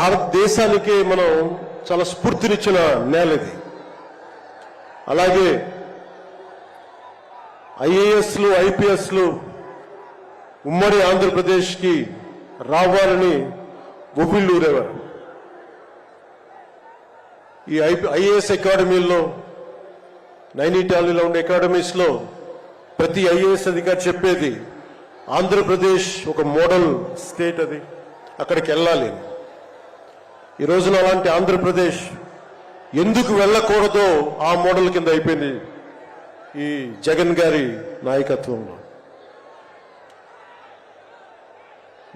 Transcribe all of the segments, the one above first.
భారతదేశానికి మనం చాలా స్ఫూర్తినిచ్చిన నేల ఇది. అలాగే ఐఏఎస్లు ఐపీఎస్లు ఉమ్మడి ఆంధ్రప్రదేశ్కి రావాలని ఉవ్విళ్ళూరేవారు. ఈ ఐఏఎస్ అకాడమీల్లో నైనిటాల్లో ఉండే అకాడమీస్లో ప్రతి ఐఏఎస్ అధికారి చెప్పేది ఆంధ్రప్రదేశ్ ఒక మోడల్ స్టేట్, అది అక్కడికి వెళ్ళాలి. ఈ రోజున అలాంటి ఆంధ్రప్రదేశ్ ఎందుకు వెళ్ళకూడదో ఆ మోడల్ కింద అయిపోయింది ఈ జగన్ గారి నాయకత్వంలో.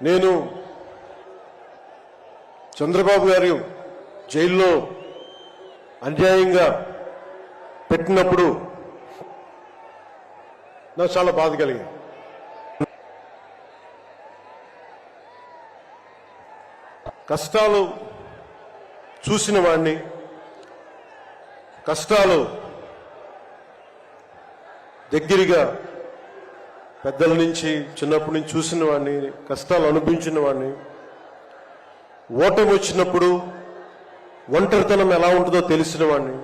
నేను చంద్రబాబు గారు జైల్లో అన్యాయంగా పెట్టినప్పుడు నాకు చాలా బాధ కలిగింది. కష్టాలు చూసిన వాడిని, కష్టాలు దగ్గరగా పెద్దల నుంచి చిన్నప్పటి నుంచి చూసిన వాడిని, కష్టాలు అనుభవించిన వాడిని, ఓటమి వచ్చినప్పుడు ఒంటరితనం ఎలా ఉంటుందో తెలిసిన వాడిని,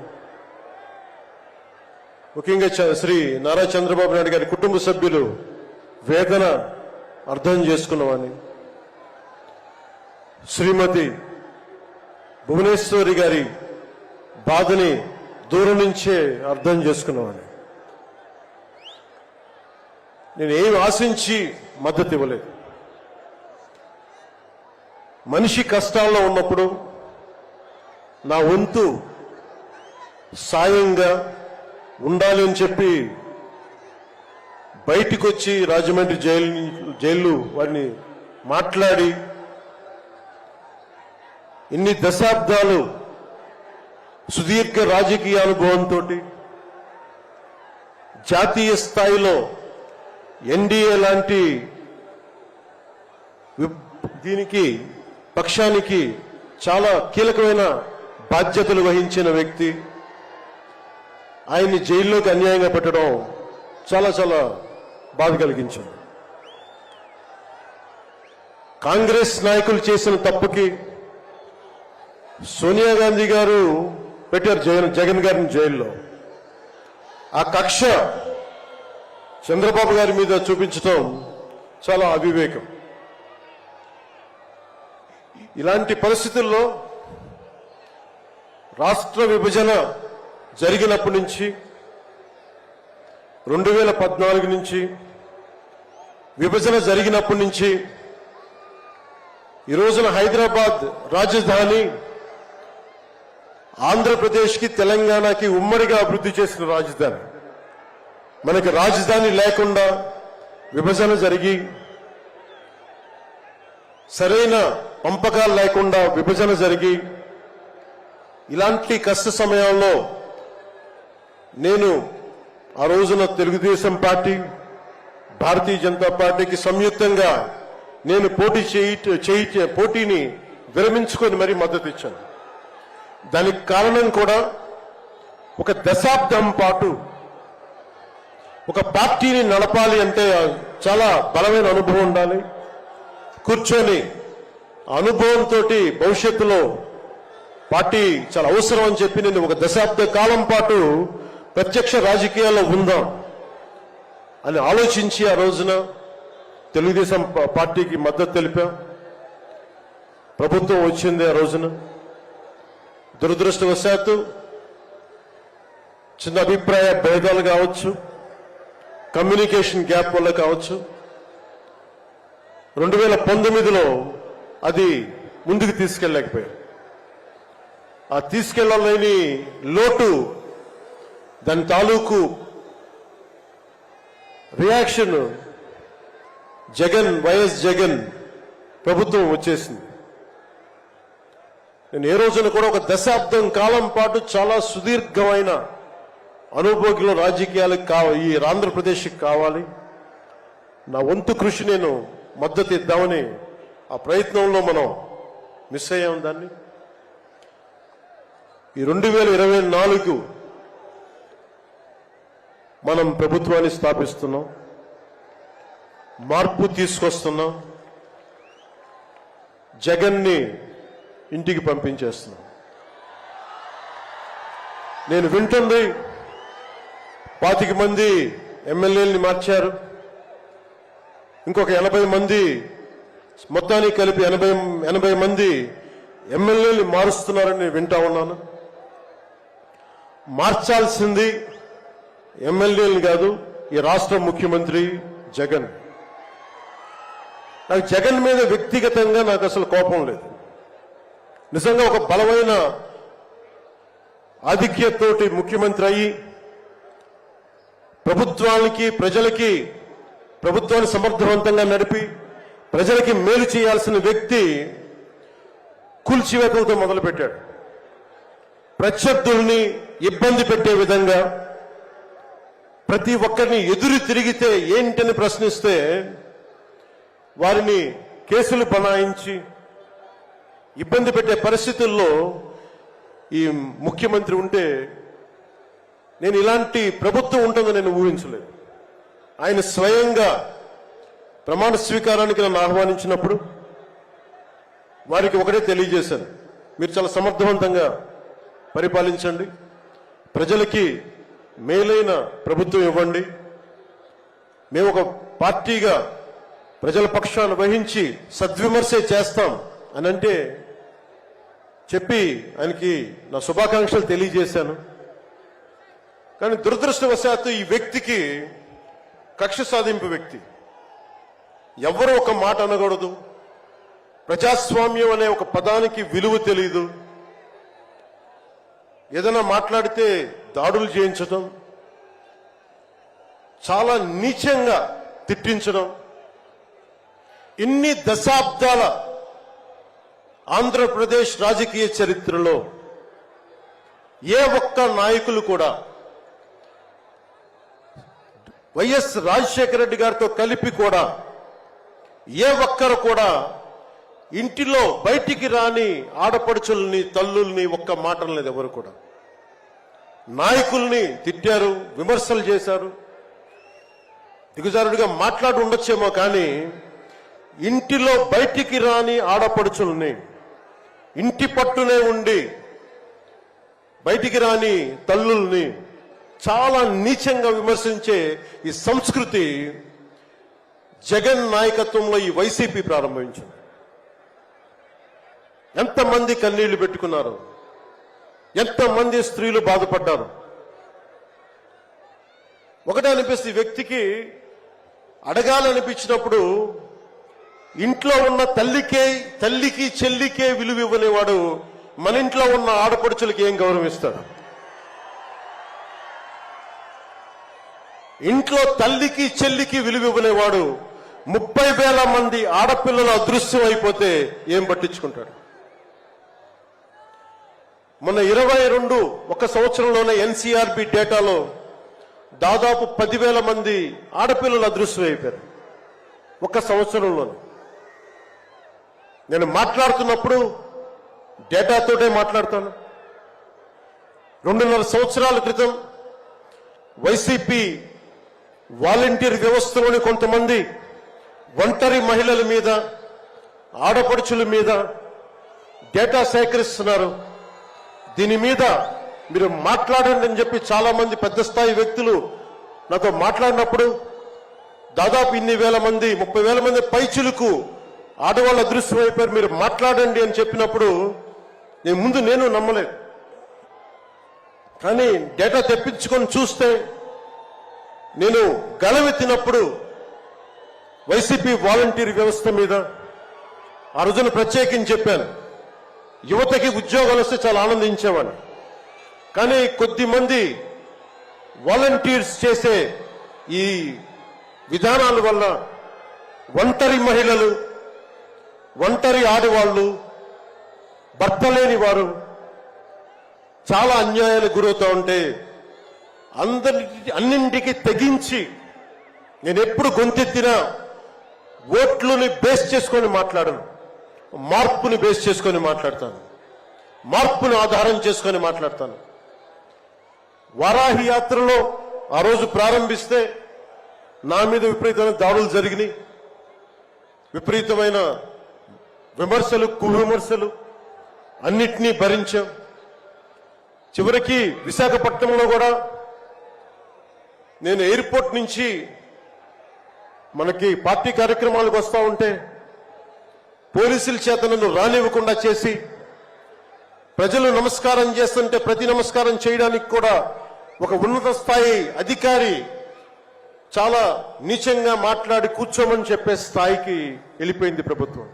ముఖ్యంగా శ్రీ నారా చంద్రబాబు నాయుడు గారి కుటుంబ సభ్యులు వేదన అర్థం చేసుకున్నవాడిని, శ్రీమతి భువనేశ్వరి గారి బాధని దూరం నుంచే అర్థం చేసుకున్నవాడిని. నేను ఏం ఆశించి మద్దతు ఇవ్వలేదు. మనిషి కష్టాల్లో ఉన్నప్పుడు నా వంతు సాయంగా ఉండాలి అని చెప్పి బయటికి వచ్చి రాజమండ్రి జైలు వారిని మాట్లాడి ఇన్ని దశాబ్దాలు సుదీర్ఘ రాజకీయ అనుభవంతో జాతీయ స్థాయిలో ఎన్డీఏ లాంటి దీనికి పక్షానికి చాలా కీలకమైన బాధ్యతలు వహించిన వ్యక్తి ఆయన్ని జైల్లోకి అన్యాయంగా పెట్టడం చాలా చాలా బాధ కలిగించింది. కాంగ్రెస్ నాయకులు చేసిన తప్పుకి సోనియా గాంధీ గారు పెట్టారు జగన్ గారిని జైల్లో. ఆ కక్ష చంద్రబాబు గారి మీద చూపించడం చాలా అవివేకం. ఇలాంటి పరిస్థితుల్లో రాష్ట్ర విభజన జరిగినప్పటి నుంచి 2014 నుంచి విభజన జరిగినప్పటి నుంచి ఈ రోజున హైదరాబాద్ రాజధాని ఆంధ్రప్రదేశ్కి తెలంగాణకి ఉమ్మడిగా అభివృద్ధి చేసిన రాజధాని. మనకి రాజధాని లేకుండా విభజన జరిగి సరైన పంపకాలు లేకుండా విభజన జరిగి ఇలాంటి కష్ట సమయంలో నేను ఆ రోజున తెలుగుదేశం పార్టీ భారతీయ జనతా పార్టీకి సంయుక్తంగా నేను పోటీని విరమించుకొని మరీ మద్దతు ఇచ్చాను. దానికి కారణం కూడా ఒక దశాబ్దం పాటు ఒక పార్టీని నడపాలి అంటే చాలా బలమైన అనుభవం ఉండాలి. కూర్చొని అనుభవంతో భవిష్యత్తులో పార్టీ చాలా అవసరం అని చెప్పి నేను ఒక దశాబ్ద కాలం పాటు ప్రత్యక్ష రాజకీయాల్లో ఉందాం అని ఆలోచించి ఆ రోజున తెలుగుదేశం పార్టీకి మద్దతు తెలిపాం. ప్రభుత్వం వచ్చింది ఆ రోజున. దురదృష్టవశాత్తు చిన్న అభిప్రాయ భేదాలు కావచ్చు, కమ్యూనికేషన్ గ్యాప్ వల్ల కావచ్చు 2019లో అది ముందుకు తీసుకెళ్ళలేకపోయాం. ఆ తీసుకెళ్లలేని లోటు, దాని తాలూకు రియాక్షన్ వైఎస్ జగన్ ప్రభుత్వం వచ్చేసింది. నేను ఏ రోజున కూడా ఒక దశాబ్దం కాలం పాటు చాలా సుదీర్ఘమైన అనుభోగిలో రాజకీయాలకు ఈ ఆంధ్రప్రదేశ్కి కావాలి, నా వంతు కృషి నేను మద్దతు ఇద్దామని ఆ ప్రయత్నంలో మనం మిస్ అయ్యాం. దాన్ని ఈ 2024 మనం ప్రభుత్వాన్ని స్థాపిస్తున్నాం, మార్పు తీసుకొస్తున్నాం. జగన్ని ఇంటికి పంపించేస్తున్నాం. నేను వింటుంది 25 మంది ఎమ్మెల్యేలని మార్చారు, ఇంకొక 80 మంది, మొత్తానికి కలిపి 80 మంది ఎమ్మెల్యేలు మారుస్తున్నారని నేను వింటా ఉన్నాను. మార్చాల్సింది ఎమ్మెల్యేలు కాదు, ఈ రాష్ట్ర ముఖ్యమంత్రి జగన్. నాకు జగన్ మీద వ్యక్తిగతంగా నాకు అసలు కోపం లేదు. నిజంగా ఒక బలమైన ఆధిక్యతతోటి ముఖ్యమంత్రి అయ్యి ప్రభుత్వాన్ని సమర్థవంతంగా నడిపి ప్రజలకి మేలు చేయాల్సిన వ్యక్తి కూల్చివేతలతో మొదలుపెట్టాడు. ప్రత్యర్థుల్ని ఇబ్బంది పెట్టే విధంగా, ప్రతి ఒక్కరిని ఎదురు తిరిగితే ఏంటని ప్రశ్నిస్తే వారిని కేసులు బనాయించి ఇబ్బంది పెట్టే పరిస్థితుల్లో ఈ ముఖ్యమంత్రి ఉంటే నేను ఇలాంటి ప్రభుత్వం ఉంటుందని నేను ఊహించలేదు. ఆయన స్వయంగా ప్రమాణ స్వీకారానికి నన్ను ఆహ్వానించినప్పుడు వారికి ఒకటే తెలియజేశాను, మీరు చాలా సమర్థవంతంగా పరిపాలించండి, ప్రజలకి మేలైన ప్రభుత్వం ఇవ్వండి, మేము ఒక పార్టీగా ప్రజల పక్షాన్ని వహించి సద్విమర్శ చేస్తాం అని అంటే చెప్పి ఆయనకి నా శుభాకాంక్షలు తెలియజేశాను. కానీ దురదృష్టవశాత్తు ఈ వ్యక్తికి కక్ష సాధింపు వ్యక్తి, ఎవరు ఒక మాట అనకూడదు, ప్రజాస్వామ్యం అనే ఒక పదానికి విలువ తెలియదు, ఏదైనా మాట్లాడితే దాడులు చేయించడం, చాలా నీచంగా తిట్టించడం, ఇన్ని దశాబ్దాల ఆంధ్రప్రదేశ్ రాజకీయ చరిత్రలో ఏ ఒక్క నాయకులు కూడా వైఎస్ రాజశేఖర రెడ్డి గారితో కలిపి కూడా ఏ ఒక్కరు కూడా ఇంటిలో బయటికి రాని ఆడపడుచుల్ని, తల్లుల్ని ఒక్క మాట లేదు. ఎవరు కూడా నాయకుల్ని తిట్టారు, విమర్శలు చేశారు, దిగజారుడిగా మాట్లాడి ఉండొచ్చేమో, కానీ ఇంటిలో బయటికి రాని ఆడపడుచుల్ని, ఇంటి పట్టునే ఉండి బయటికి రాని తల్లుల్ని చాలా నీచంగా విమర్శించే ఈ సంస్కృతి జగన్ నాయకత్వంలో ఈ వైసీపీ ప్రారంభించింది. ఎంతమంది కన్నీళ్లు పెట్టుకున్నారు, ఎంతమంది స్త్రీలు బాధపడ్డారు. ఒకటే అనిపిస్తుంది, వ్యక్తికి అడగాలనిపించినప్పుడు ఇంట్లో ఉన్న తల్లికి చెల్లికే విలువ ఇవ్వనేవాడు మన ఇంట్లో ఉన్న ఆడపడుచులకి ఏం గౌరవం ఇస్తాడు? ఇంట్లో తల్లికి చెల్లికి విలువ ఇవ్వనేవాడు 30,000 మంది ఆడపిల్లలు అదృశ్యం అయిపోతే ఏం పట్టించుకుంటాడు? మొన్న 22 ఒక సంవత్సరంలోనే ఎన్సీఆర్బీ డేటాలో దాదాపు 10,000 మంది ఆడపిల్లలు అదృశ్యం అయిపోయారు ఒక సంవత్సరంలోనే. నేను మాట్లాడుతున్నప్పుడు డేటాతోటే మాట్లాడతాను. 2.5 సంవత్సరాల క్రితం వైసీపీ వాలంటీర్ వ్యవస్థలోని కొంతమంది ఒంటరి మహిళల మీద, ఆడపడుచుల మీద డేటా సేకరిస్తున్నారు. దీని మీద మీరు మాట్లాడండి అని చెప్పి చాలా మంది పెద్ద స్థాయి వ్యక్తులు నాతో మాట్లాడినప్పుడు దాదాపు ఇన్ని వేల మంది, 30,000 మంది పైచులకు ఆడవాళ్ళు అదృశ్యం అయిపోయారు, మీరు మాట్లాడండి అని చెప్పినప్పుడు నేను నమ్మలేదు. కానీ డేటా తెప్పించుకొని చూస్తే నేను గలవెత్తినప్పుడు వైసీపీ వాలంటీర్ వ్యవస్థ మీద ఆ రోజున ప్రత్యేకించి చెప్పాను, యువతకి ఉద్యోగాలు వస్తే చాలా ఆనందించేవాడిని. కానీ కొద్దిమంది వాలంటీర్స్ చేసే ఈ విధానాల వల్ల ఒంటరి మహిళలు, ఒంటరి ఆడవాళ్లు, భర్త లేని వారు చాలా అన్యాయాలకు గురవుతూ ఉంటే అన్నింటికి తెగించి నేను ఎప్పుడు గొంతెత్తినా ఓట్లుని బేస్ చేసుకొని మాట్లాడను, మార్పుని బేస్ చేసుకొని మాట్లాడతాను, మార్పుని ఆధారం చేసుకొని మాట్లాడతాను. వారాహి యాత్రలో ఆ రోజు ప్రారంభిస్తే నా మీద విపరీతమైన దాడులు జరిగినాయి, విపరీతమైన విమర్శలు, కువిమర్శలు, అన్నిటినీ భరించాం. చివరికి విశాఖపట్నంలో కూడా నేను ఎయిర్పోర్ట్ నుంచి మనకి పార్టీ కార్యక్రమాలకు వస్తూ ఉంటే పోలీసుల చేత నన్ను రానివ్వకుండా చేసి, ప్రజలు నమస్కారం చేస్తుంటే ప్రతి నమస్కారం చేయడానికి కూడా ఒక ఉన్నత స్థాయి అధికారి చాలా నీచంగా మాట్లాడి కూర్చోమని చెప్పే స్థాయికి వెళ్ళిపోయింది ప్రభుత్వం.